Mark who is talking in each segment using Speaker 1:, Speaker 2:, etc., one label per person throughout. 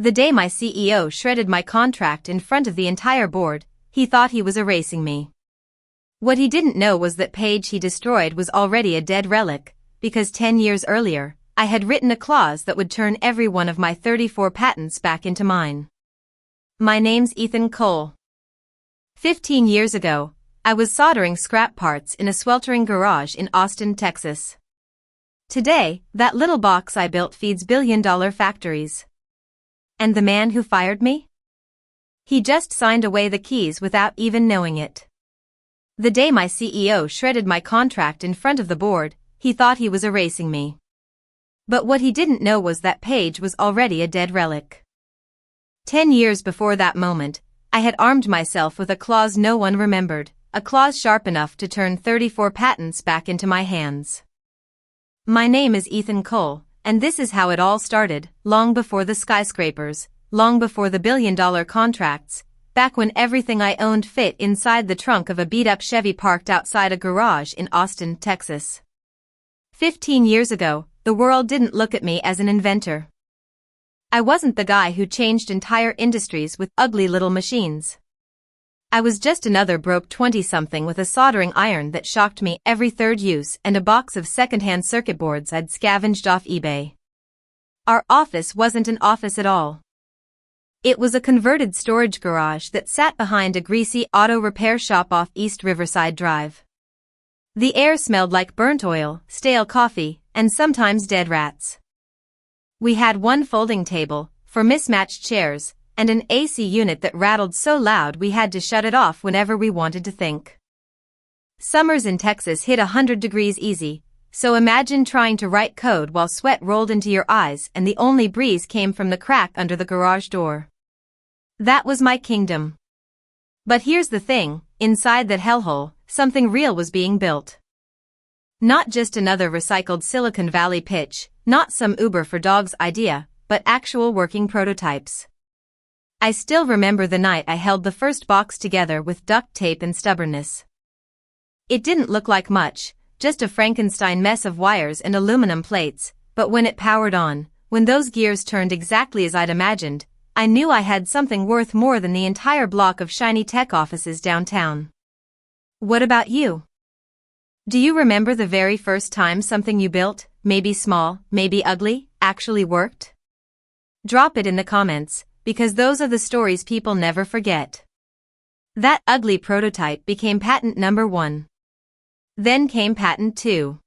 Speaker 1: The day my CEO shredded my contract in front of the entire board, he thought he was erasing me. What he didn't know was that page he destroyed was already a dead relic, because 10 years earlier, I had written a clause that would turn every one of my 34 patents back into mine. My name's Ethan Cole. 15 years ago, I was soldering scrap parts in a sweltering garage in Austin, Texas. Today, that little box I built feeds billion-dollar factories. And the man who fired me? He just signed away the keys without even knowing it. The day my CEO shredded my contract in front of the board, he thought he was erasing me. But what he didn't know was that page was already a dead relic. 10 years before that moment, I had armed myself with a clause no one remembered, a clause sharp enough to turn 34 patents back into my hands. My name is Ethan Cole, and this is how it all started, long before the skyscrapers, long before the billion-dollar contracts, back when everything I owned fit inside the trunk of a beat-up Chevy parked outside a garage in Austin, Texas. 15 years ago, the world didn't look at me as an inventor. I wasn't the guy who changed entire industries with ugly little machines. I was just another broke 20-something with a soldering iron that shocked me every third use and a box of second-hand circuit boards I'd scavenged off eBay. Our office wasn't an office at all. It was a converted storage garage that sat behind a greasy auto repair shop off East Riverside Drive. The air smelled like burnt oil, stale coffee, and sometimes dead rats. We had one folding table, for mismatched chairs, and an AC unit that rattled so loud we had to shut it off whenever we wanted to think. Summers in Texas hit 100 degrees easy, so imagine trying to write code while sweat rolled into your eyes and the only breeze came from the crack under the garage door. That was my kingdom. But here's the thing, inside that hellhole, something real was being built. Not just another recycled Silicon Valley pitch, not some Uber for dogs idea, but actual working prototypes. I still remember the night I held the first box together with duct tape and stubbornness. It didn't look like much, just a Frankenstein mess of wires and aluminum plates, but when it powered on, when those gears turned exactly as I'd imagined, I knew I had something worth more than the entire block of shiny tech offices downtown. What about you? Do you remember the very first time something you built, maybe small, maybe ugly, actually worked? Drop it in the comments, because those are the stories people never forget. That ugly prototype became patent number 1. Then came patent 2.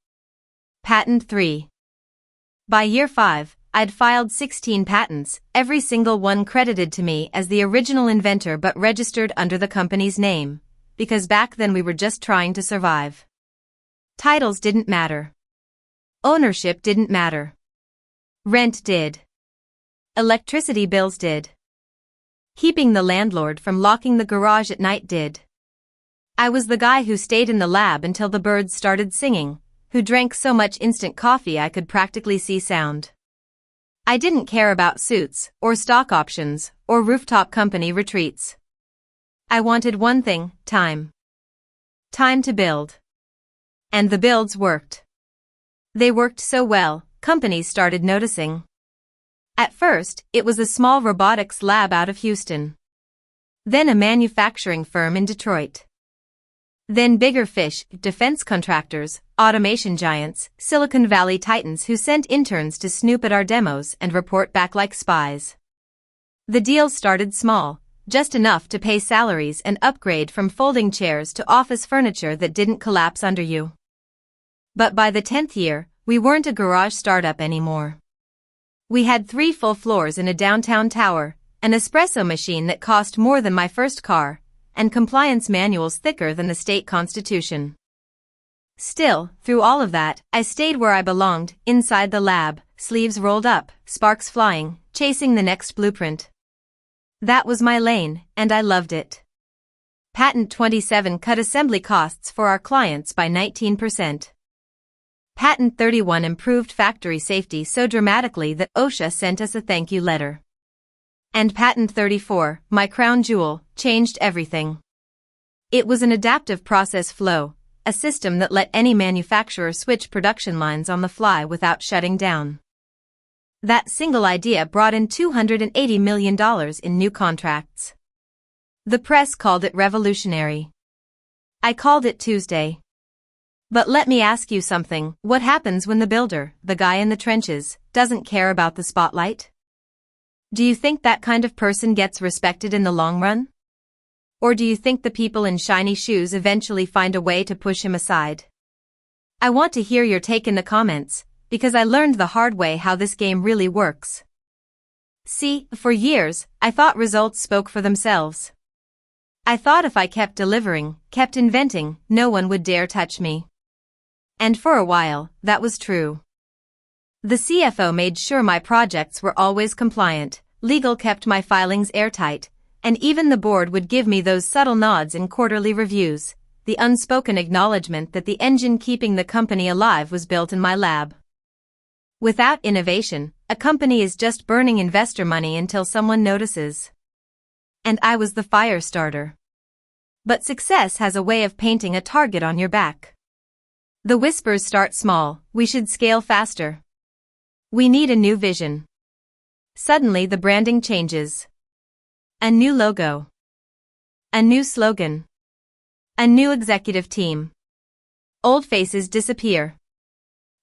Speaker 1: Patent 3. By year 5, I'd filed 16 patents, every single one credited to me as the original inventor but registered under the company's name, because back then we were just trying to survive. Titles didn't matter. Ownership didn't matter. Rent did. Electricity bills did. Keeping the landlord from locking the garage at night did. I was the guy who stayed in the lab until the birds started singing, who drank so much instant coffee I could practically see sound. I didn't care about suits, or stock options, or rooftop company retreats. I wanted one thing, time. Time to build. And the builds worked. They worked so well, companies started noticing. At first, it was a small robotics lab out of Houston. Then a manufacturing firm in Detroit. Then bigger fish, defense contractors, automation giants, Silicon Valley titans who sent interns to snoop at our demos and report back like spies. The deals started small, just enough to pay salaries and upgrade from folding chairs to office furniture that didn't collapse under you. But by the 10th year, we weren't a garage startup anymore. We had 3 full floors in a downtown tower, an espresso machine that cost more than my first car, and compliance manuals thicker than the state constitution. Still, through all of that, I stayed where I belonged, inside the lab, sleeves rolled up, sparks flying, chasing the next blueprint. That was my lane, and I loved it. Patent 27 cut assembly costs for our clients by 19%. Patent 31 improved factory safety so dramatically that OSHA sent us a thank you letter. And Patent 34, my crown jewel, changed everything. It was an adaptive process flow, a system that let any manufacturer switch production lines on the fly without shutting down. That single idea brought in $280 million in new contracts. The press called it revolutionary. I called it Tuesday. But let me ask you something, what happens when the builder, the guy in the trenches, doesn't care about the spotlight? Do you think that kind of person gets respected in the long run? Or do you think the people in shiny shoes eventually find a way to push him aside? I want to hear your take in the comments, because I learned the hard way how this game really works. See, for years, I thought results spoke for themselves. I thought if I kept delivering, kept inventing, no one would dare touch me. And for a while, that was true. The CFO made sure my projects were always compliant, legal kept my filings airtight, and even the board would give me those subtle nods in quarterly reviews, the unspoken acknowledgement that the engine keeping the company alive was built in my lab. Without innovation, a company is just burning investor money until someone notices. And I was the fire starter. But success has a way of painting a target on your back. The whispers start small, we should scale faster. We need a new vision. Suddenly the branding changes. A new logo. A new slogan. A new executive team. Old faces disappear.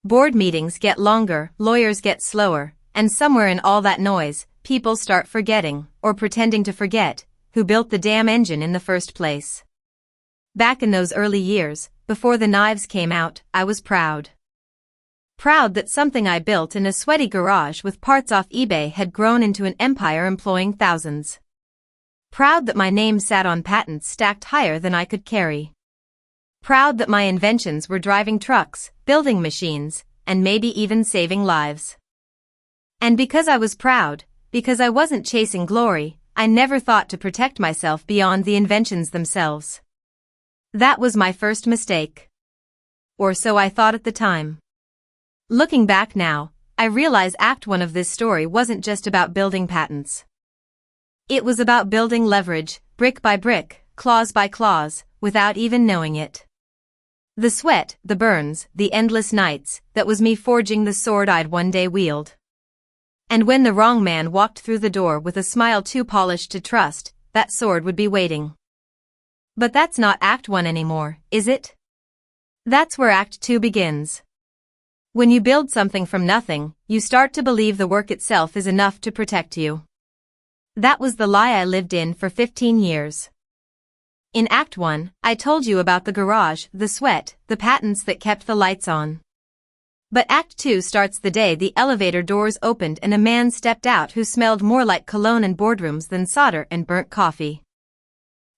Speaker 1: Board meetings get longer, lawyers get slower, and somewhere in all that noise, people start forgetting, or pretending to forget, who built the damn engine in the first place. Back in those early years, before the knives came out, I was proud. Proud that something I built in a sweaty garage with parts off eBay had grown into an empire employing thousands. Proud that my name sat on patents stacked higher than I could carry. Proud that my inventions were driving trucks, building machines, and maybe even saving lives. And because I was proud, because I wasn't chasing glory, I never thought to protect myself beyond the inventions themselves. That was my first mistake. Or so I thought at the time. Looking back now, I realize Act 1 of this story wasn't just about building patents. It was about building leverage, brick by brick, clause by clause, without even knowing it. The sweat, the burns, the endless nights, that was me forging the sword I'd one day wield. And when the wrong man walked through the door with a smile too polished to trust, that sword would be waiting. But that's not Act 1 anymore, is it? That's where Act 2 begins. When you build something from nothing, you start to believe the work itself is enough to protect you. That was the lie I lived in for 15 years. In Act 1, I told you about the garage, the sweat, the patents that kept the lights on. But Act 2 starts the day the elevator doors opened and a man stepped out who smelled more like cologne and boardrooms than solder and burnt coffee.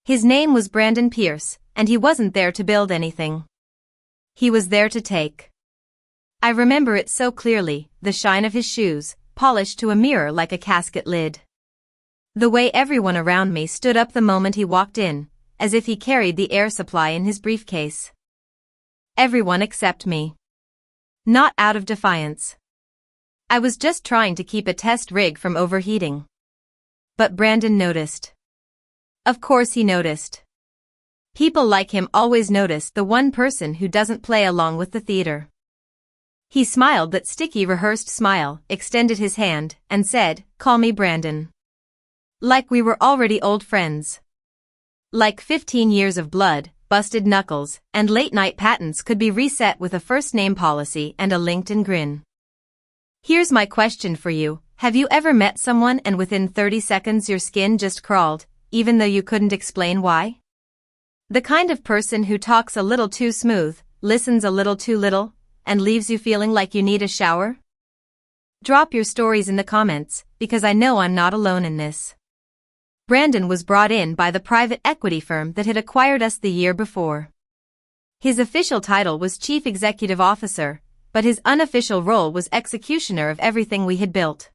Speaker 1: His name was Brandon Pierce, and he wasn't there to build anything. He was there to take. I remember it so clearly, the shine of his shoes, polished to a mirror like a casket lid. The way everyone around me stood up the moment he walked in, as if he carried the air supply in his briefcase. Everyone except me. Not out of defiance. I was just trying to keep a test rig from overheating. But Brandon noticed. Of course he noticed. People like him always notice the one person who doesn't play along with the theater. He smiled that sticky rehearsed smile, extended his hand, and said, "Call me Brandon." Like we were already old friends. Like 15 years of blood, busted knuckles, and late-night patents could be reset with a first-name policy and a LinkedIn grin. Here's my question for you, have you ever met someone and within 30 seconds your skin just crawled, even though you couldn't explain why? The kind of person who talks a little too smooth, listens a little too little, and leaves you feeling like you need a shower? Drop your stories in the comments, because I know I'm not alone in this. Brandon was brought in by the private equity firm that had acquired us the year before. His official title was Chief Executive Officer, but his unofficial role was executioner of everything we had built.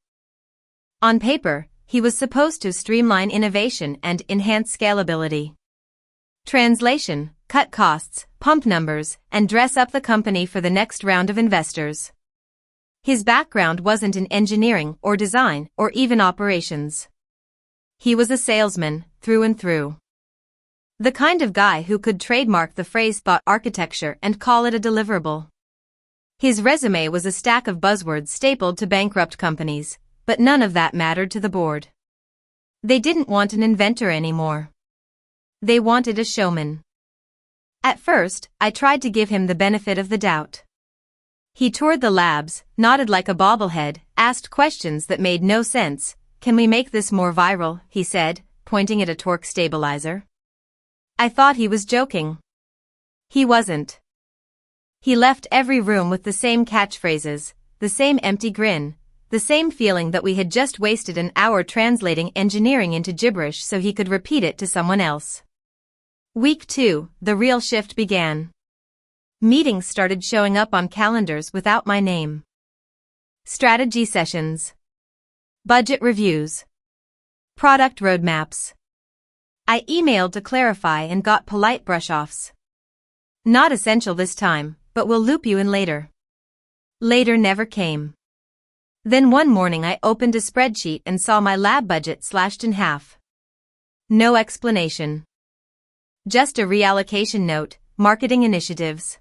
Speaker 1: On paper, he was supposed to streamline innovation and enhance scalability. Translation, cut costs, pump numbers, and dress up the company for the next round of investors. His background wasn't in engineering or design or even operations. He was a salesman, through and through. The kind of guy who could trademark the phrase thought architecture and call it a deliverable. His resume was a stack of buzzwords stapled to bankrupt companies, but none of that mattered to the board. They didn't want an inventor anymore. They wanted a showman. At first, I tried to give him the benefit of the doubt. He toured the labs, nodded like a bobblehead, asked questions that made no sense. "Can we make this more viral?" he said, pointing at a torque stabilizer. I thought he was joking. He wasn't. He left every room with the same catchphrases, the same empty grin, the same feeling that we had just wasted an hour translating engineering into gibberish so he could repeat it to someone else. Week 2, the real shift began. Meetings started showing up on calendars without my name. Strategy sessions. Budget reviews. Product roadmaps. I emailed to clarify and got polite brush-offs. "Not essential this time, but we'll loop you in later." Later never came. Then one morning I opened a spreadsheet and saw my lab budget slashed in half. No explanation. Just a reallocation note, marketing initiatives.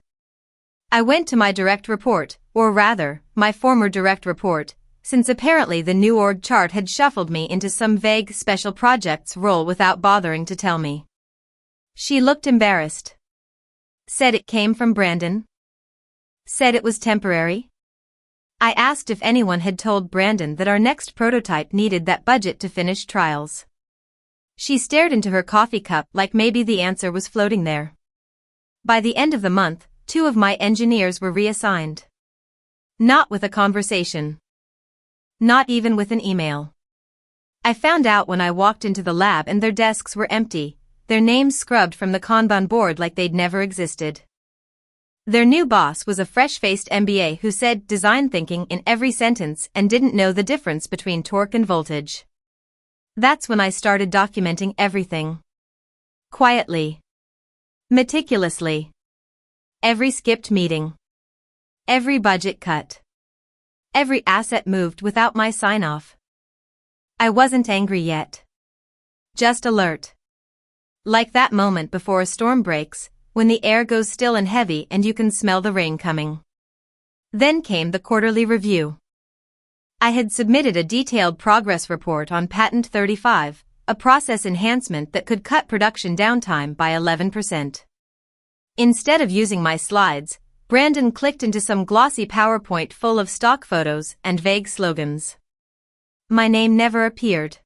Speaker 1: I went to my direct report, or rather, my former direct report, since apparently the new org chart had shuffled me into some vague special projects role without bothering to tell me. She looked embarrassed. Said it came from Brandon. Said it was temporary. I asked if anyone had told Brandon that our next prototype needed that budget to finish trials. She stared into her coffee cup like maybe the answer was floating there. By the end of the month, 2 of my engineers were reassigned. Not with a conversation. Not even with an email. I found out when I walked into the lab and their desks were empty, their names scrubbed from the Kanban board like they'd never existed. Their new boss was a fresh-faced MBA who said design thinking in every sentence and didn't know the difference between torque and voltage. That's when I started documenting everything. Quietly. Meticulously. Every skipped meeting. Every budget cut. Every asset moved without my sign-off. I wasn't angry yet. Just alert. Like that moment before a storm breaks, when the air goes still and heavy and you can smell the rain coming. Then came the quarterly review. I had submitted a detailed progress report on Patent 35, a process enhancement that could cut production downtime by 11%. Instead of using my slides, Brandon clicked into some glossy PowerPoint full of stock photos and vague slogans. My name never appeared.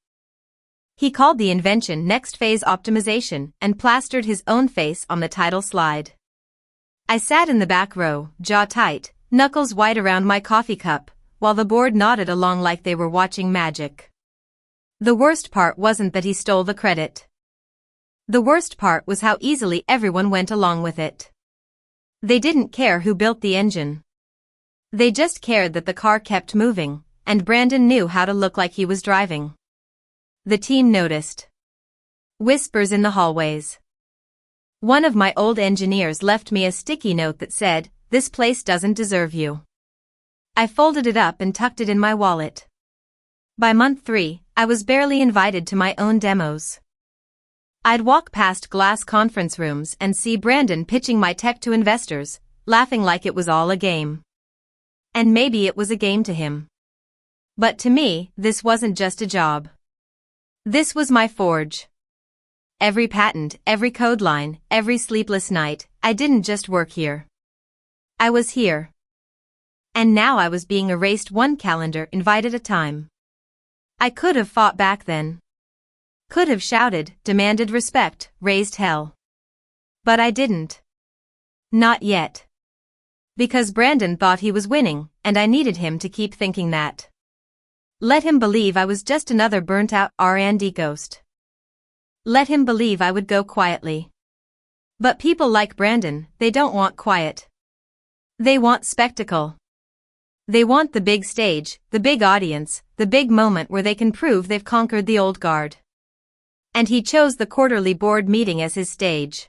Speaker 1: He called the invention Next Phase Optimization and plastered his own face on the title slide. I sat in the back row, jaw tight, knuckles white around my coffee cup, while the board nodded along like they were watching magic. The worst part wasn't that he stole the credit. The worst part was how easily everyone went along with it. They didn't care who built the engine. They just cared that the car kept moving, and Brandon knew how to look like he was driving. The team noticed. Whispers in the hallways. One of my old engineers left me a sticky note that said, "This place doesn't deserve you." I folded it up and tucked it in my wallet. By month 3, I was barely invited to my own demos. I'd walk past glass conference rooms and see Brandon pitching my tech to investors, laughing like it was all a game. And maybe it was a game to him. But to me, this wasn't just a job. This was my forge. Every patent, every code line, every sleepless night, I didn't just work here. I was here. And now I was being erased one calendar invite at a time. I could have fought back then. Could have shouted, demanded respect, raised hell. But I didn't. Not yet. Because Brandon thought he was winning, and I needed him to keep thinking that. Let him believe I was just another burnt-out R&D ghost. Let him believe I would go quietly. But people like Brandon, they don't want quiet. They want spectacle. They want the big stage, the big audience, the big moment where they can prove they've conquered the old guard. And he chose the quarterly board meeting as his stage.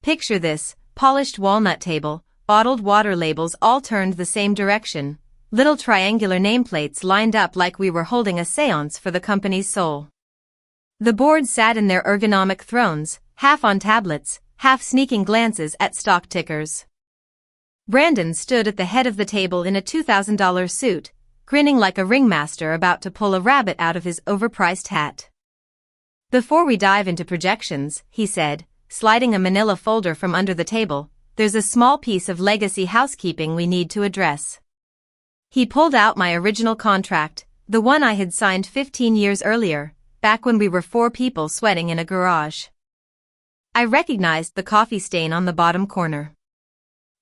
Speaker 1: Picture this, polished walnut table, bottled water labels all turned the same direction, little triangular nameplates lined up like we were holding a seance for the company's soul. The board sat in their ergonomic thrones, half on tablets, half sneaking glances at stock tickers. Brandon stood at the head of the table in a $2,000 suit, grinning like a ringmaster about to pull a rabbit out of his overpriced hat. "Before we dive into projections," he said, sliding a manila folder from under the table, "there's a small piece of legacy housekeeping we need to address." He pulled out my original contract, the one I had signed 15 years earlier, back when we were 4 people sweating in a garage. I recognized the coffee stain on the bottom corner.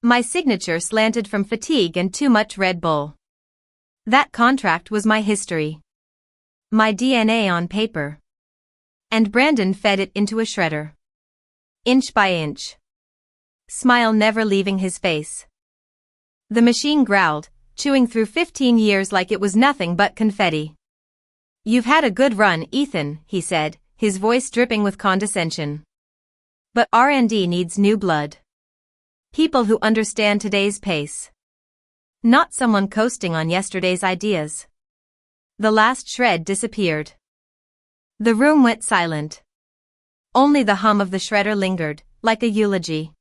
Speaker 1: My signature slanted from fatigue and too much Red Bull. That contract was my history. My DNA on paper. And Brandon fed it into a shredder. Inch by inch. Smile never leaving his face. The machine growled, chewing through 15 years like it was nothing but confetti. "You've had a good run, Ethan," he said, his voice dripping with condescension. "But R&D needs new blood. People who understand today's pace. Not someone coasting on yesterday's ideas." The last shred disappeared. The room went silent. Only the hum of the shredder lingered, like a eulogy.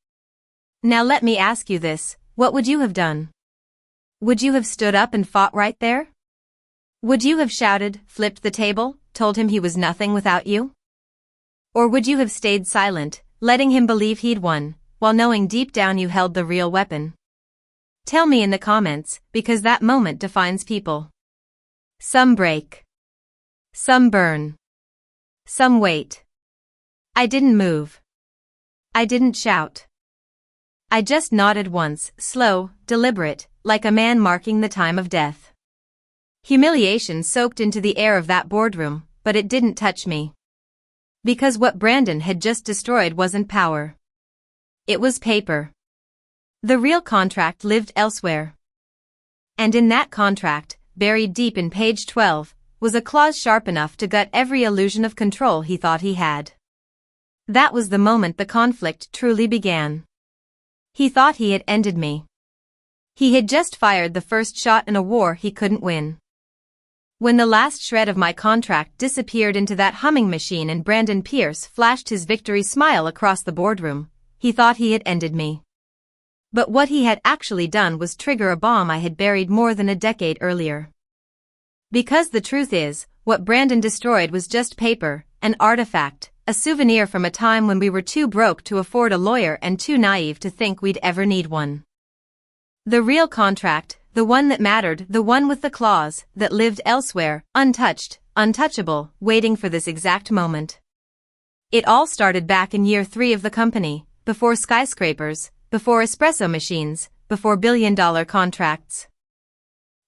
Speaker 1: "Now let me ask you this, what would you have done? Would you have stood up and fought right there? Would you have shouted, flipped the table, told him he was nothing without you? Or would you have stayed silent, letting him believe he'd won, while knowing deep down you held the real weapon? Tell me in the comments, because that moment defines people. Some break. Some burn. Some wait. I didn't move. I didn't shout. I just nodded once, slow, deliberate, like a man marking the time of death. Humiliation soaked into the air of that boardroom, but it didn't touch me. Because what Brandon had just destroyed wasn't power. It was paper. The real contract lived elsewhere. And in that contract, buried deep in page 12, was a clause sharp enough to gut every illusion of control he thought he had. That was the moment the conflict truly began. He thought he had ended me. He had just fired the first shot in a war he couldn't win. When the last shred of my contract disappeared into that humming machine and Brandon Pierce flashed his victory smile across the boardroom, he thought he had ended me. But what he had actually done was trigger a bomb I had buried more than a decade earlier. Because the truth is, what Brandon destroyed was just paper, an artifact, a souvenir from a time when we were too broke to afford a lawyer and too naive to think we'd ever need one. The real contract, the one that mattered, the one with the clause, that lived elsewhere, untouched, untouchable, waiting for this exact moment. It all started back in year 3 of the company, before skyscrapers, before espresso machines, before billion-dollar contracts.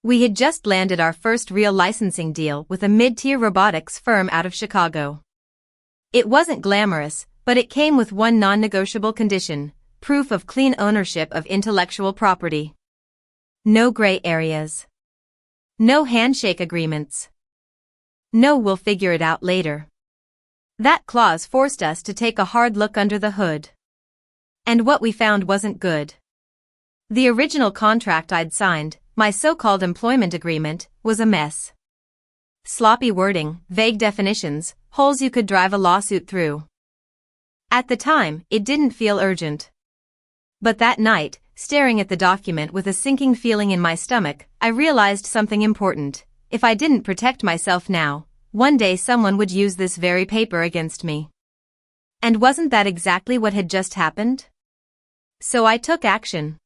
Speaker 1: We had just landed our first real licensing deal with a mid-tier robotics firm out of Chicago. It wasn't glamorous, but it came with one non-negotiable condition: proof of clean ownership of intellectual property. No gray areas. No handshake agreements. No "we'll figure it out later." That clause forced us to take a hard look under the hood. And what we found wasn't good. The original contract I'd signed, my so-called employment agreement, was a mess. Sloppy wording, vague definitions, holes you could drive a lawsuit through. At the time, it didn't feel urgent. But that night, staring at the document with a sinking feeling in my stomach, I realized something important. If I didn't protect myself now, one day someone would use this very paper against me. And wasn't that exactly what had just happened? So I took action.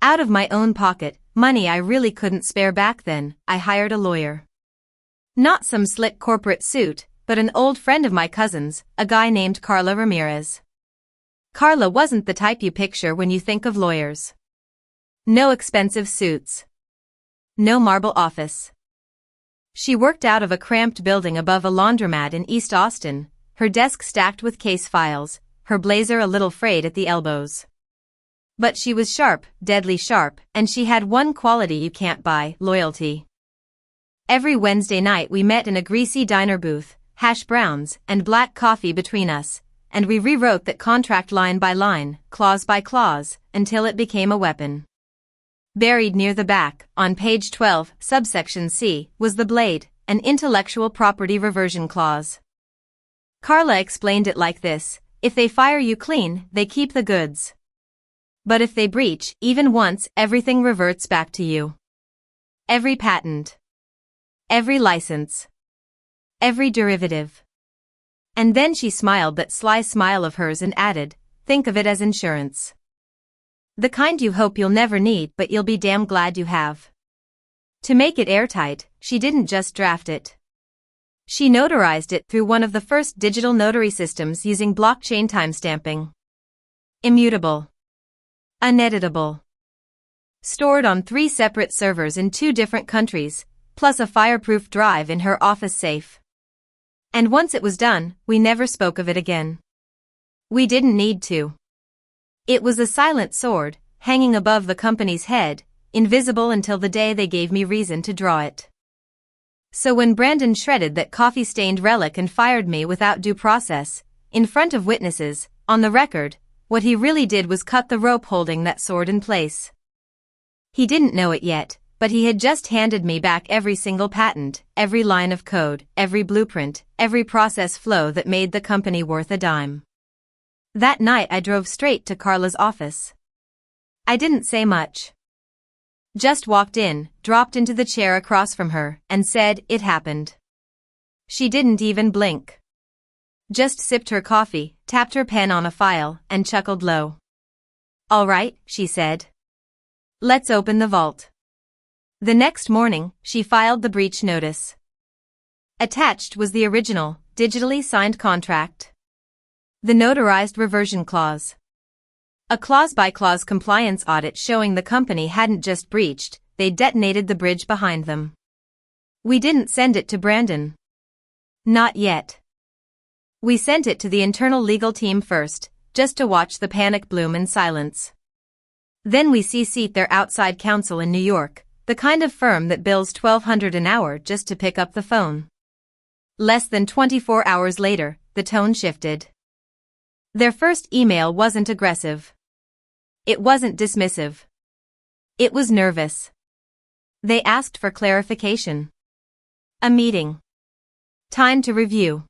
Speaker 1: Out of my own pocket, money I really couldn't spare back then, I hired a lawyer. Not some slick corporate suit, but an old friend of my cousin's, a guy named Carla Ramirez. Carla wasn't the type you picture when you think of lawyers. No expensive suits. No marble office. She worked out of a cramped building above a laundromat in East Austin, her desk stacked with case files, her blazer a little frayed at the elbows. But she was sharp, deadly sharp, and she had one quality you can't buy: loyalty. Every Wednesday night we met in a greasy diner booth, hash browns and black coffee between us, and we rewrote that contract line by line, clause by clause, until it became a weapon. Buried near the back, on page 12, subsection C, was the blade, an intellectual property reversion clause. Carla explained it like this: if they fire you clean, they keep the goods. But if they breach, even once, everything reverts back to you. Every patent. Every license. Every derivative. And then she smiled that sly smile of hers and added, think of it as insurance. The kind you hope you'll never need but you'll be damn glad you have. To make it airtight, she didn't just draft it. She notarized it through one of the first digital notary systems using blockchain timestamping. Immutable. Uneditable. Stored on 3 separate servers in 2 different countries, plus a fireproof drive in her office safe. And once it was done, we never spoke of it again. We didn't need to. It was a silent sword, hanging above the company's head, invisible until the day they gave me reason to draw it. So when Brandon shredded that coffee-stained relic and fired me without due process, in front of witnesses, on the record, what he really did was cut the rope holding that sword in place. He didn't know it yet, but he had just handed me back every single patent, every line of code, every blueprint, every process flow that made the company worth a dime. That night I drove straight to Carla's office. I didn't say much. Just walked in, dropped into the chair across from her, and said, it happened. She didn't even blink. Just sipped her coffee, tapped her pen on a file, and chuckled low. All right, she said. Let's open the vault. The next morning, she filed the breach notice. Attached was the original, digitally signed contract. The notarized reversion clause. A clause-by-clause compliance audit showing the company hadn't just breached, they detonated the bridge behind them. We didn't send it to Brandon. Not yet. We sent it to the internal legal team first, just to watch the panic bloom in silence. Then we CC'd their outside counsel in New York, the kind of firm that bills $1,200 an hour just to pick up the phone. Less than 24 hours later, the tone shifted. Their first email wasn't aggressive. It wasn't dismissive. It was nervous. They asked for clarification. A meeting. Time to review.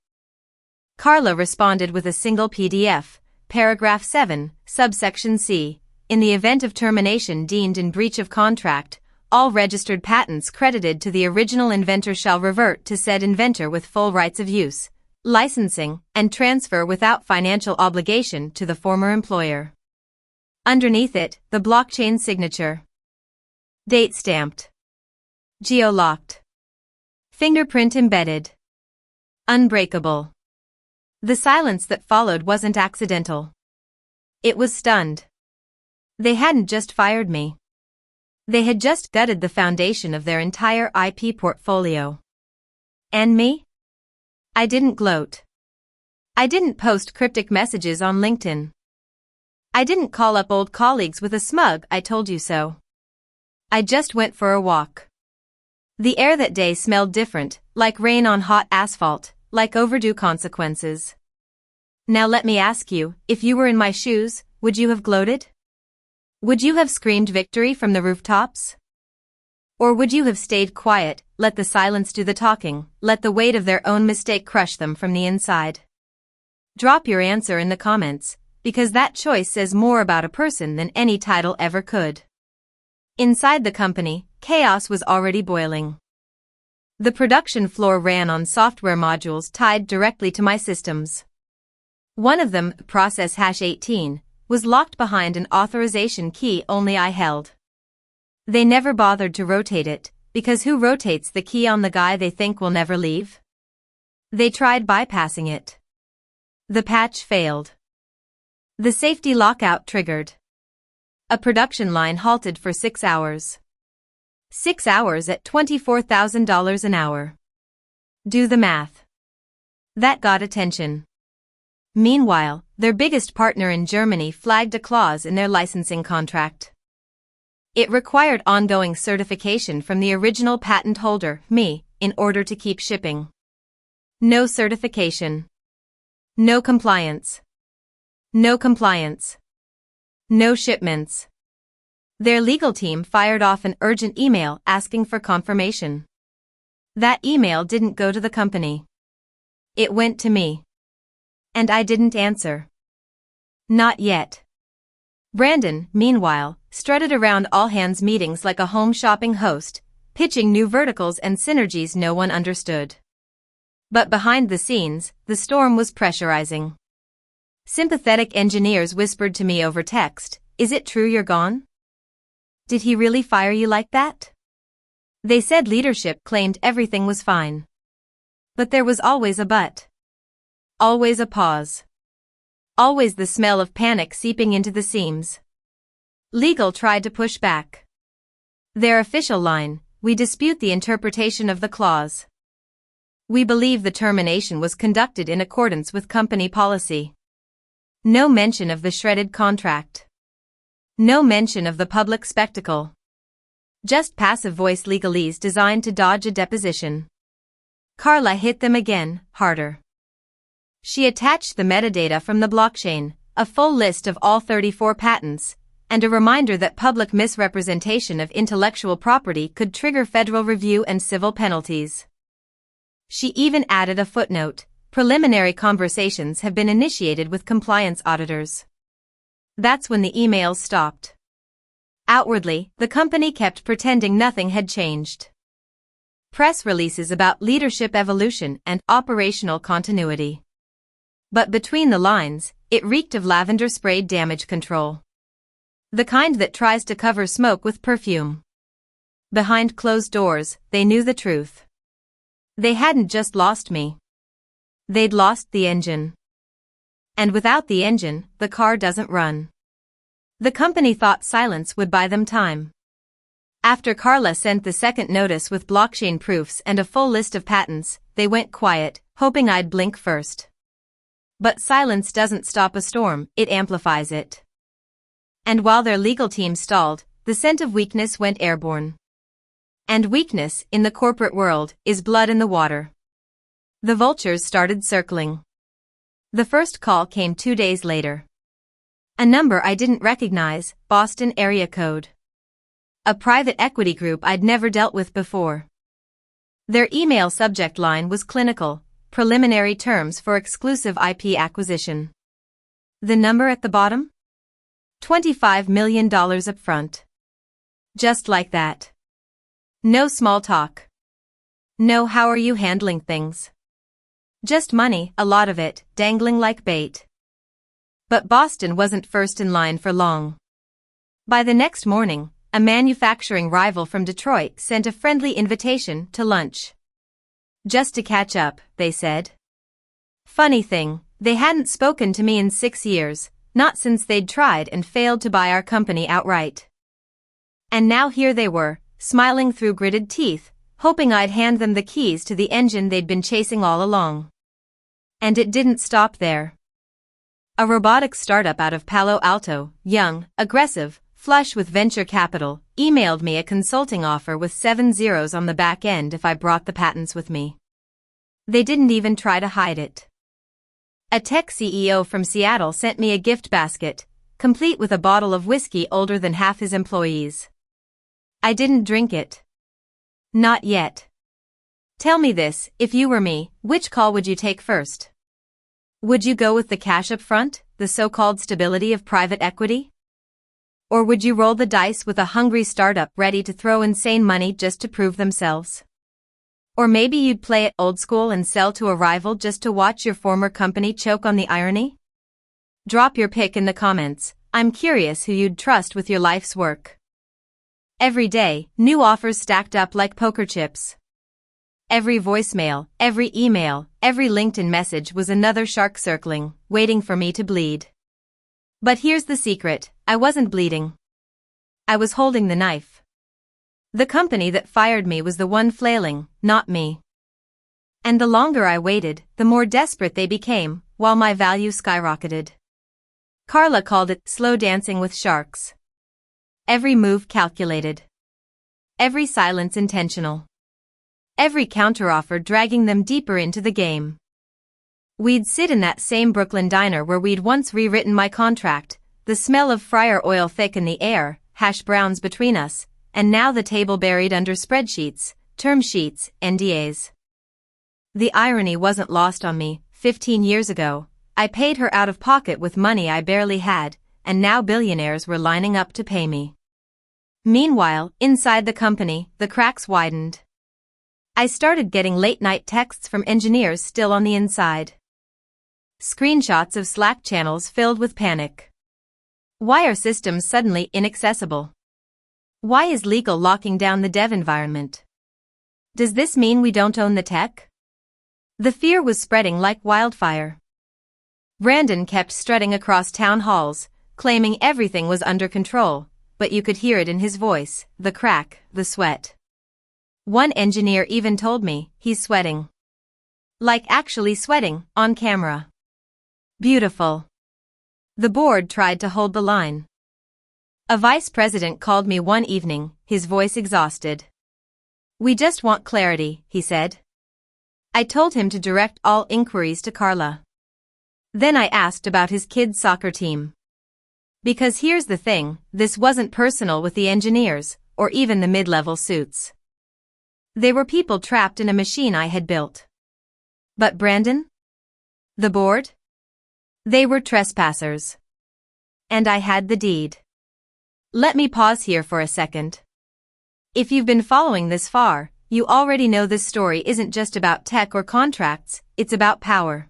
Speaker 1: Carla responded with a single PDF, paragraph 7, subsection C. In the event of termination deemed in breach of contract, all registered patents credited to the original inventor shall revert to said inventor with full rights of use, licensing, and transfer without financial obligation to the former employer. Underneath it, the blockchain signature. Date stamped. Geo-locked. Fingerprint embedded. Unbreakable. The silence that followed wasn't accidental. It was stunned. They hadn't just fired me. They had just gutted the foundation of their entire IP portfolio. And me? I didn't gloat. I didn't post cryptic messages on LinkedIn. I didn't call up old colleagues with a smug "I told you so." I just went for a walk. The air that day smelled different, like rain on hot asphalt, like overdue consequences. Now let me ask you, if you were in my shoes, would you have gloated? Would you have screamed victory from the rooftops? Or would you have stayed quiet, let the silence do the talking, let the weight of their own mistake crush them from the inside? Drop your answer in the comments, because that choice says more about a person than any title ever could. Inside the company, chaos was already boiling. The production floor ran on software modules tied directly to my systems. One of them, process #18, was locked behind an authorization key only I held. They never bothered to rotate it, because who rotates the key on the guy they think will never leave? They tried bypassing it. The patch failed. The safety lockout triggered. A production line halted for 6 hours. 6 hours at $24,000 an hour. Do the math. That got attention. Meanwhile, their biggest partner in Germany flagged a clause in their licensing contract. It required ongoing certification from the original patent holder, me, in order to keep shipping. No certification. No compliance. No compliance. No shipments. Their legal team fired off an urgent email asking for confirmation. That email didn't go to the company. It went to me. And I didn't answer. Not yet. Brandon, meanwhile, strutted around all-hands meetings like a home shopping host, pitching new verticals and synergies no one understood. But behind the scenes, the storm was pressurizing. Sympathetic engineers whispered to me over text, "Is it true you're gone? Did he really fire you like that?" They said leadership claimed everything was fine. But there was always a but. Always a pause. Always the smell of panic seeping into the seams. Legal tried to push back. Their official line, "We dispute the interpretation of the clause. We believe the termination was conducted in accordance with company policy." No mention of the shredded contract. No mention of the public spectacle. Just passive voice legalese designed to dodge a deposition. Carla hit them again, harder. She attached the metadata from the blockchain, a full list of all 34 patents, and a reminder that public misrepresentation of intellectual property could trigger federal review and civil penalties. She even added a footnote: "Preliminary conversations have been initiated with compliance auditors." That's when the emails stopped. Outwardly, the company kept pretending nothing had changed. Press releases about leadership evolution and operational continuity. But between the lines, it reeked of lavender-sprayed damage control. The kind that tries to cover smoke with perfume. Behind closed doors, they knew the truth. They hadn't just lost me. They'd lost the engine. And without the engine, the car doesn't run. The company thought silence would buy them time. After Carla sent the second notice with blockchain proofs and a full list of patents, they went quiet, hoping I'd blink first. But silence doesn't stop a storm, it amplifies it. And while their legal team stalled, the scent of weakness went airborne. And weakness, in the corporate world, is blood in the water. The vultures started circling. The first call came 2 days later. A number I didn't recognize, Boston area code. A private equity group I'd never dealt with before. Their email subject line was clinical: preliminary terms for exclusive IP acquisition. The number at the bottom? $25 million up front. Just like that. No small talk. No "how are you handling things?" Just money, a lot of it, dangling like bait. But Boston wasn't first in line for long. By the next morning, a manufacturing rival from Detroit sent a friendly invitation to lunch. Just to catch up, they said. Funny thing, they hadn't spoken to me in 6 years, not since they'd tried and failed to buy our company outright. And now here they were, smiling through gritted teeth, hoping I'd hand them the keys to the engine they'd been chasing all along. And it didn't stop there. A robotics startup out of Palo Alto, young, aggressive, flush with venture capital, emailed me a consulting offer with 7 zeros on the back end if I brought the patents with me. They didn't even try to hide it. A tech CEO from Seattle sent me a gift basket, complete with a bottle of whiskey older than half his employees. I didn't drink it. Not yet. Tell me this, if you were me, which call would you take first? Would you go with the cash up front, the so-called stability of private equity? Or would you roll the dice with a hungry startup ready to throw insane money just to prove themselves? Or maybe you'd play it old school and sell to a rival just to watch your former company choke on the irony? Drop your pick in the comments. I'm curious who you'd trust with your life's work. Every day, new offers stacked up like poker chips. Every voicemail, every email, every LinkedIn message was another shark circling, waiting for me to bleed. But here's the secret, I wasn't bleeding. I was holding the knife. The company that fired me was the one flailing, not me. And the longer I waited, the more desperate they became, while my value skyrocketed. Carla called it slow dancing with sharks. Every move calculated. Every silence intentional. Every counteroffer dragging them deeper into the game. We'd sit in that same Brooklyn diner where we'd once rewritten my contract, the smell of fryer oil thick in the air, hash browns between us, and now the table buried under spreadsheets, term sheets, NDAs. The irony wasn't lost on me. 15 years ago, I paid her out of pocket with money I barely had, and now billionaires were lining up to pay me. Meanwhile, inside the company, the cracks widened. I started getting late-night texts from engineers still on the inside. Screenshots of Slack channels filled with panic. Why are systems suddenly inaccessible? Why is legal locking down the dev environment? Does this mean we don't own the tech? The fear was spreading like wildfire. Brandon kept strutting across town halls, claiming everything was under control, but you could hear it in his voice, the crack, the sweat. One engineer even told me, he's sweating. Like actually sweating, on camera. Beautiful. The board tried to hold the line. A vice president called me one evening, his voice exhausted. We just want clarity, he said. I told him to direct all inquiries to Carla. Then I asked about his kids' soccer team. Because here's the thing, this wasn't personal with the engineers, or even the mid-level suits. They were people trapped in a machine I had built. But Brandon? The board? They were trespassers. And I had the deed. Let me pause here for a second. If you've been following this far, you already know this story isn't just about tech or contracts, it's about power.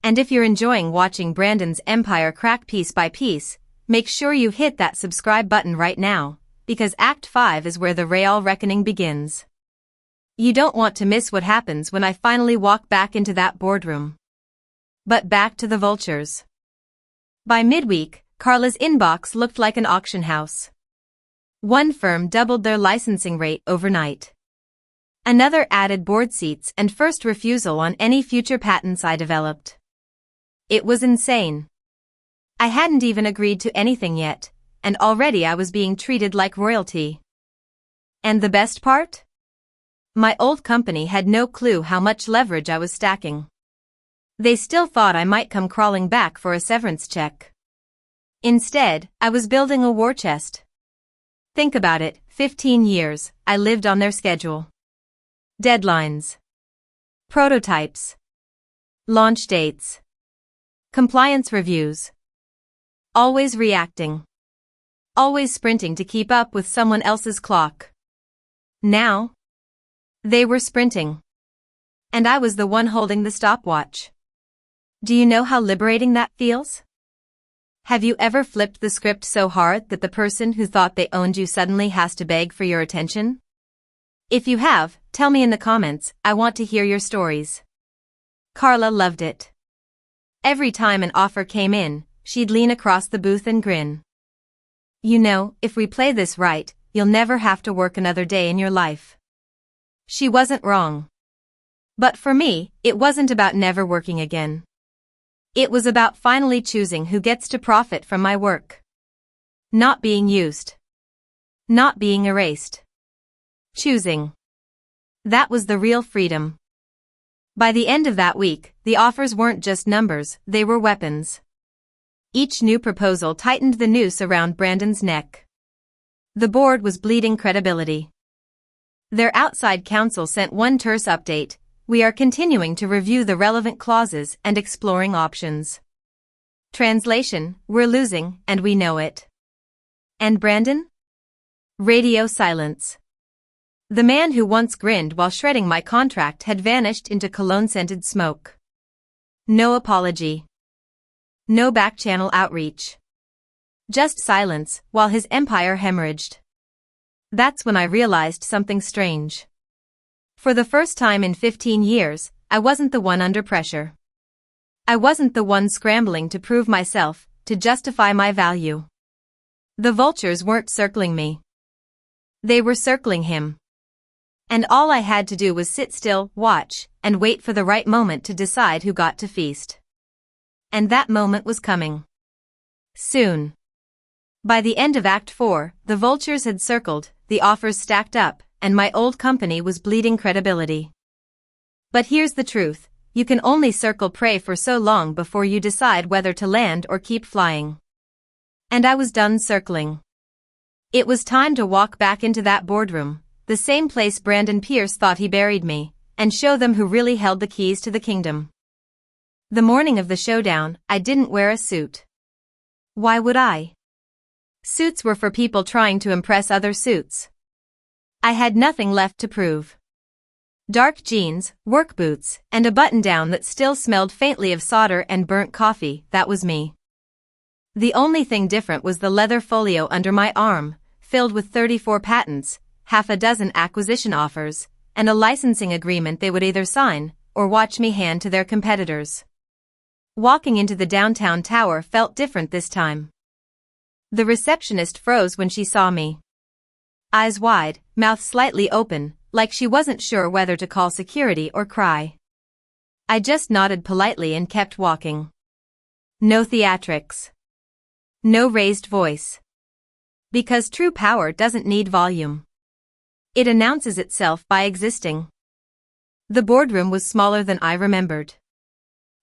Speaker 1: And if you're enjoying watching Brandon's empire crack piece by piece, make sure you hit that subscribe button right now, because Act 5 is where the real reckoning begins. You don't want to miss what happens when I finally walk back into that boardroom. But back to the vultures. By midweek, Carla's inbox looked like an auction house. One firm doubled their licensing rate overnight. Another added board seats and first refusal on any future patents I developed. It was insane. I hadn't even agreed to anything yet, and already I was being treated like royalty. And the best part? My old company had no clue how much leverage I was stacking. They still thought I might come crawling back for a severance check. Instead, I was building a war chest. Think about it, 15 years, I lived on their schedule. Deadlines. Prototypes. Launch dates. Compliance reviews. Always reacting. Always sprinting to keep up with someone else's clock. Now, they were sprinting. And I was the one holding the stopwatch. Do you know how liberating that feels? Have you ever flipped the script so hard that the person who thought they owned you suddenly has to beg for your attention? If you have, tell me in the comments, I want to hear your stories. Carla loved it. Every time an offer came in, she'd lean across the booth and grin. You know, if we play this right, you'll never have to work another day in your life. She wasn't wrong. But for me, it wasn't about never working again. It was about finally choosing who gets to profit from my work. Not being used. Not being erased. Choosing. That was the real freedom. By the end of that week, the offers weren't just numbers, they were weapons. Each new proposal tightened the noose around Brandon's neck. The board was bleeding credibility. Their outside counsel sent one terse update: we are continuing to review the relevant clauses and exploring options. Translation: we're losing, and we know it. And Brandon? Radio silence. The man who once grinned while shredding my contract had vanished into cologne-scented smoke. No apology. No back-channel outreach. Just silence while his empire hemorrhaged. That's when I realized something strange. For the first time in 15 years, I wasn't the one under pressure. I wasn't the one scrambling to prove myself, to justify my value. The vultures weren't circling me. They were circling him. And all I had to do was sit still, watch, and wait for the right moment to decide who got to feast. And that moment was coming. Soon. By the end of Act 4, the vultures had circled, the offers stacked up, and my old company was bleeding credibility. But here's the truth, you can only circle prey for so long before you decide whether to land or keep flying. And I was done circling. It was time to walk back into that boardroom, the same place Brandon Pierce thought he buried me, and show them who really held the keys to the kingdom. The morning of the showdown, I didn't wear a suit. Why would I? Suits were for people trying to impress other suits. I had nothing left to prove. Dark jeans, work boots, and a button-down that still smelled faintly of solder and burnt coffee, that was me. The only thing different was the leather folio under my arm, filled with 34 patents, half a dozen acquisition offers, and a licensing agreement they would either sign or watch me hand to their competitors. Walking into the downtown tower felt different this time. The receptionist froze when she saw me. Eyes wide, mouth slightly open, like she wasn't sure whether to call security or cry. I just nodded politely and kept walking. No theatrics. No raised voice. Because true power doesn't need volume. It announces itself by existing. The boardroom was smaller than I remembered.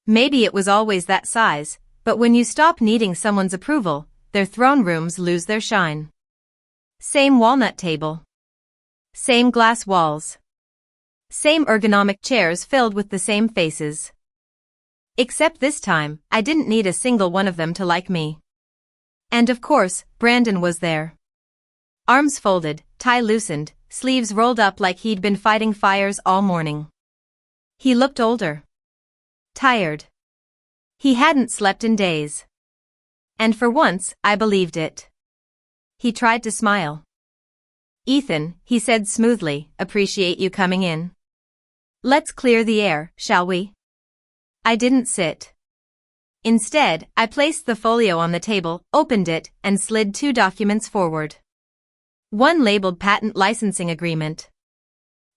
Speaker 1: Maybe it was always that size, but when you stop needing someone's approval, their throne rooms lose their shine. Same walnut table. Same glass walls. Same ergonomic chairs filled with the same faces. Except this time, I didn't need a single one of them to like me. And of course, Brandon was there. Arms folded, tie loosened, sleeves rolled up like he'd been fighting fires all morning. He looked older. Tired. He hadn't slept in days. And for once, I believed it. He tried to smile. "Ethan," he said smoothly, "appreciate you coming in. Let's clear the air, shall we?" I didn't sit. Instead, I placed the folio on the table, opened it, and slid 2 documents forward. One labeled Patent Licensing Agreement.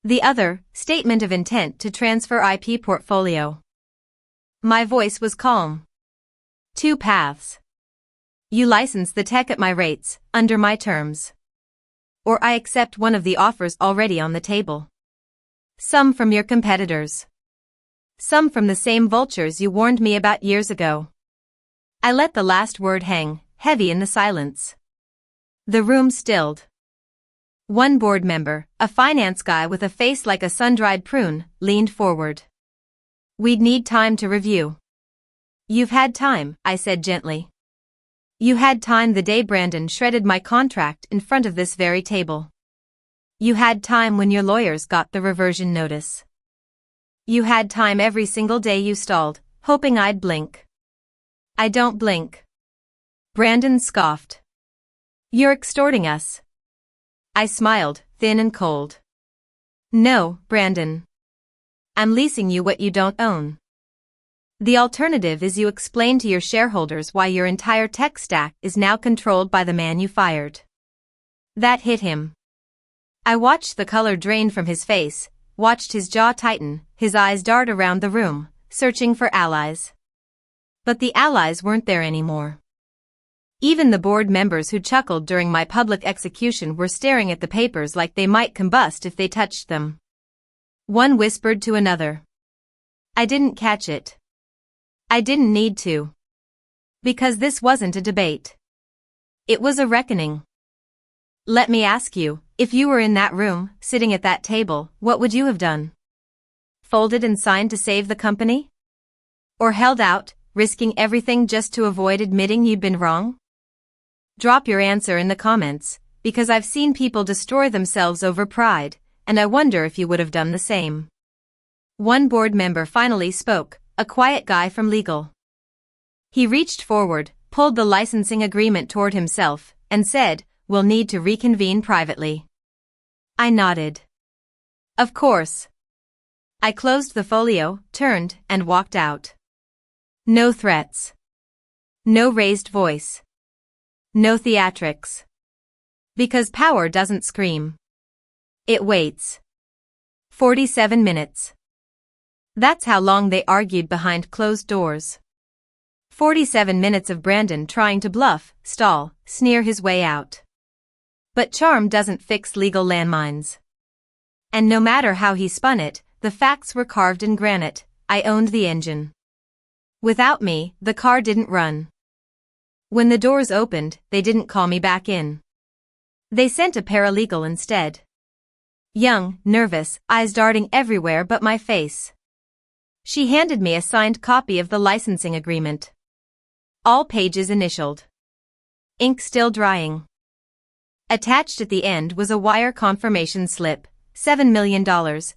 Speaker 1: The other, Statement of Intent to Transfer IP Portfolio. My voice was calm. 2 paths. You license the tech at my rates, under my terms. Or I accept one of the offers already on the table. Some from your competitors. Some from the same vultures you warned me about years ago. I let the last word hang, heavy in the silence. The room stilled. One board member, a finance guy with a face like a sun-dried prune, leaned forward. "We'd need time to review." "You've had time," I said gently. "You had time the day Brandon shredded my contract in front of this very table. You had time when your lawyers got the reversion notice. You had time every single day you stalled, hoping I'd blink." "I don't blink." Brandon scoffed. "You're extorting us." I smiled, thin and cold. "No, Brandon. I'm leasing you what you don't own. The alternative is you explain to your shareholders why your entire tech stack is now controlled by the man you fired." That hit him. I watched the color drain from his face, watched his jaw tighten, his eyes dart around the room, searching for allies. But the allies weren't there anymore. Even the board members who chuckled during my public execution were staring at the papers like they might combust if they touched them. One whispered to another. I didn't catch it. I didn't need to. Because this wasn't a debate. It was a reckoning. Let me ask you, if you were in that room, sitting at that table, what would you have done? Folded and signed to save the company? Or held out, risking everything just to avoid admitting you'd been wrong? Drop your answer in the comments, because I've seen people destroy themselves over pride, and I wonder if you would have done the same. One board member finally spoke, a quiet guy from legal. He reached forward, pulled the licensing agreement toward himself, and said, "We'll need to reconvene privately." I nodded. Of course. I closed the folio, turned, and walked out. No threats. No raised voice. No theatrics. Because power doesn't scream. It waits. 47 minutes. That's how long they argued behind closed doors. 47 minutes of Brandon trying to bluff, stall, sneer his way out. But charm doesn't fix legal landmines. And no matter how he spun it, the facts were carved in granite. I owned the engine. Without me, the car didn't run. When the doors opened, they didn't call me back in. They sent a paralegal instead. Young, nervous, eyes darting everywhere but my face. She handed me a signed copy of the licensing agreement. All pages initialed. ink still drying. Attached at the end was a wire confirmation slip, $7 million,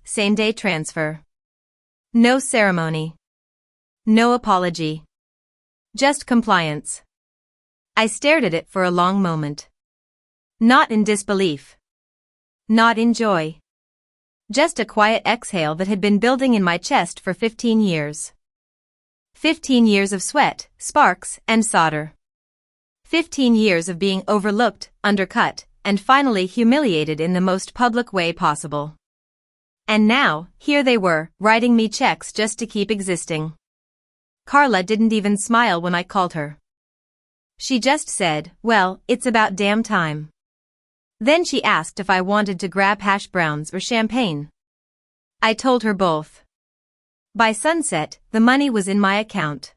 Speaker 1: same-day transfer. No ceremony. No apology. Just compliance. I stared at it for a long moment. Not in disbelief. Not in joy. Just a quiet exhale that had been building in my chest for 15 years. 15 years of sweat, sparks, and solder. 15 years of being overlooked, undercut, and finally humiliated in the most public way possible. And now, here they were, writing me checks just to keep existing. Carla didn't even smile when I called her. She just said, "Well, it's about damn time." Then she asked if I wanted to grab hash browns or champagne. I told her both. By sunset, the money was in my account.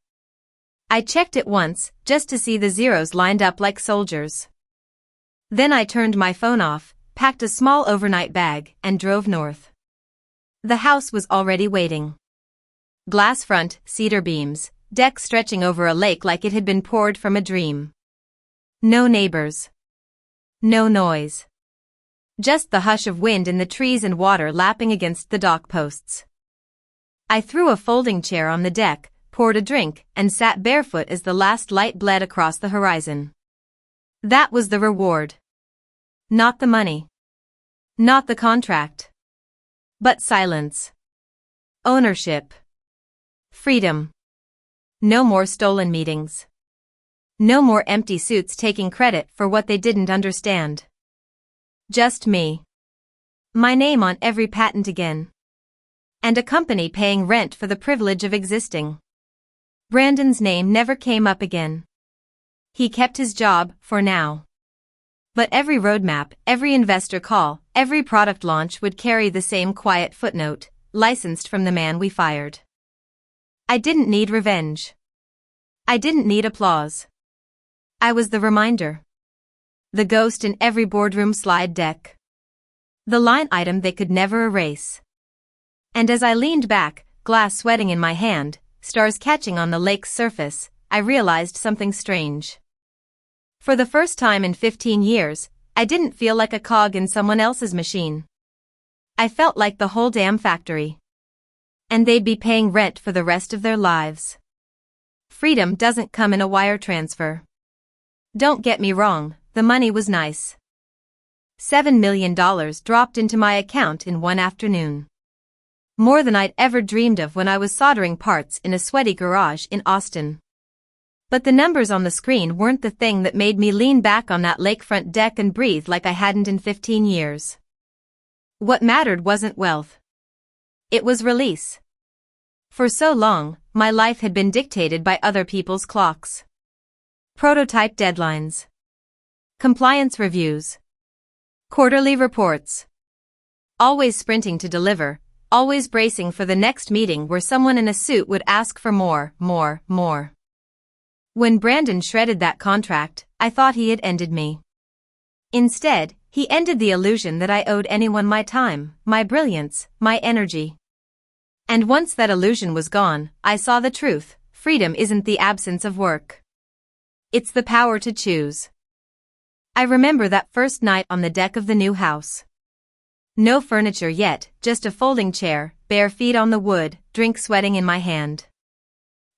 Speaker 1: I checked it once, just to see the zeros lined up like soldiers. Then I turned my phone off, packed a small overnight bag, and drove north. The house was already waiting. Glass front, cedar beams, deck stretching over a lake like it had been poured from a dream. No neighbors. No noise. Just the hush of wind in the trees and water lapping against the dock posts. I threw a folding chair on the deck, poured a drink, and sat barefoot as the last light bled across the horizon. That was the reward. Not the money. Not the contract. But silence. Ownership. Freedom. No more stolen meetings. No more empty suits taking credit for what they didn't understand. Just me. My name on every patent again. And a company paying rent for the privilege of existing. Brandon's name never came up again. He kept his job, for now. But every roadmap, every investor call, every product launch would carry the same quiet footnote, licensed from the man we fired. I didn't need revenge. I didn't need applause. I was the reminder. The ghost in every boardroom slide deck. The line item they could never erase. And as I leaned back, glass sweating in my hand, stars catching on the lake's surface, I realized something strange. For the first time in 15 years, I didn't feel like a cog in someone else's machine. I felt like the whole damn factory. And they'd be paying rent for the rest of their lives. Freedom doesn't come in a wire transfer. Don't get me wrong, the money was nice. $7 million dropped into my account in one afternoon. More than I'd ever dreamed of when I was soldering parts in a sweaty garage in Austin. But the numbers on the screen weren't the thing that made me lean back on that lakefront deck and breathe like I hadn't in 15 years. What mattered wasn't wealth. It was release. For so long, my life had been dictated by other people's clocks. Prototype deadlines. Compliance reviews. Quarterly reports. Always sprinting to deliver, always bracing for the next meeting where someone in a suit would ask for more. When Brandon shredded that contract, I thought he had ended me. Instead, he ended the illusion that I owed anyone my time, my brilliance, my energy. And once that illusion was gone, I saw the truth: freedom isn't the absence of work. It's the power to choose. I remember that first night on the deck of the new house. No furniture yet, just a folding chair, bare feet on the wood, drink sweating in my hand.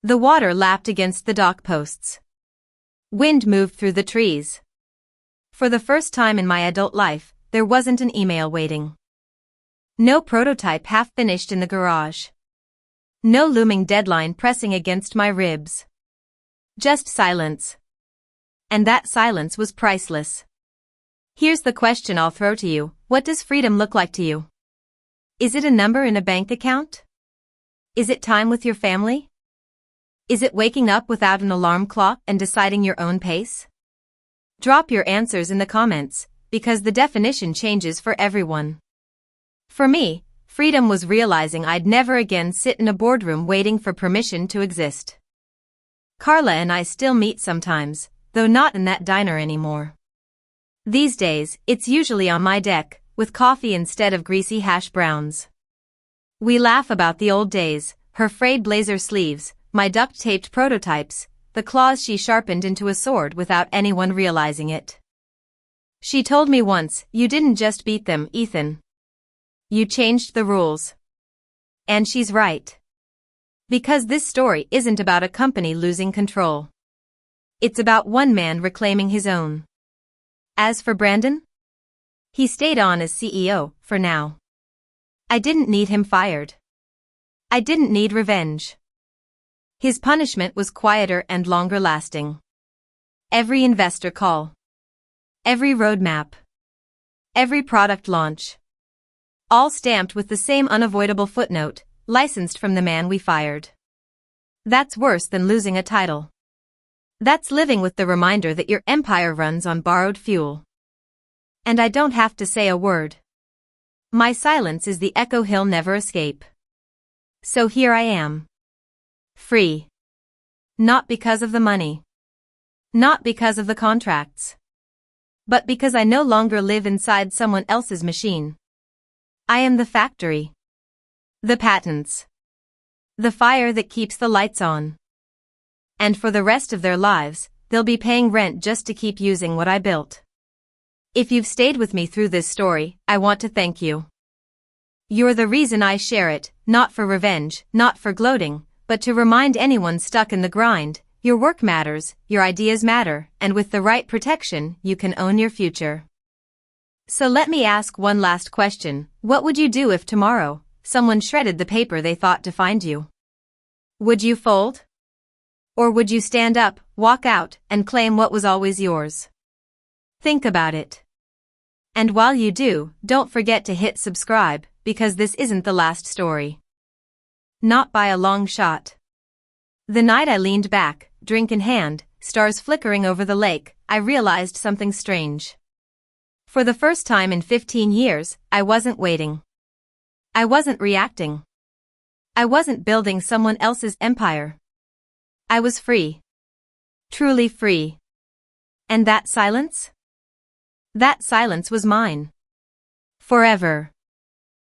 Speaker 1: The water lapped against the dock posts. Wind moved through the trees. For the first time in my adult life, there wasn't an email waiting. No prototype half finished in the garage. No looming deadline pressing against my ribs. Just silence. And that silence was priceless. Here's the question I'll throw to you: what does freedom look like to you? Is it a number in a bank account? Is it time with your family? Is it waking up without an alarm clock and deciding your own pace? Drop your answers in the comments, because the definition changes for everyone. For me, freedom was realizing I'd never again sit in a boardroom waiting for permission to exist. Carla and I still meet sometimes, though not in that diner anymore. These days, it's usually on my deck, with coffee instead of greasy hash browns. We laugh about the old days, her frayed blazer sleeves, my duct-taped prototypes, the claws she sharpened into a sword without anyone realizing it. She told me once, "You didn't just beat them, Ethan. You changed the rules." And she's right. Because this story isn't about a company losing control. It's about one man reclaiming his own. As for Brandon, he stayed on as CEO, for now. I didn't need him fired. I didn't need revenge. His punishment was quieter and longer lasting. Every investor call. Every roadmap. Every product launch. All stamped with the same unavoidable footnote, licensed from the man we fired. That's worse than losing a title. That's living with the reminder that your empire runs on borrowed fuel. And I don't have to say a word. My silence is the echo he'll never escape. So here I am. Free. Not because of the money. Not because of the contracts. But because I no longer live inside someone else's machine. I am the factory. The patents. The fire that keeps the lights on. And for the rest of their lives, they'll be paying rent just to keep using what I built. If you've stayed with me through this story, I want to thank you. You're the reason I share it, not for revenge, not for gloating, but to remind anyone stuck in the grind, your work matters, your ideas matter, and with the right protection, you can own your future. So let me ask one last question. What would you do if tomorrow, someone shredded the paper they thought defined you? Would you fold? Or would you stand up, walk out, and claim what was always yours? Think about it. And while you do, don't forget to hit subscribe, because this isn't the last story. Not by a long shot. The night I leaned back, drink in hand, stars flickering over the lake, I realized something strange. For the first time in 15 years, I wasn't waiting. I wasn't reacting. I wasn't building someone else's empire. I was free. Truly free. And that silence? That silence was mine. Forever.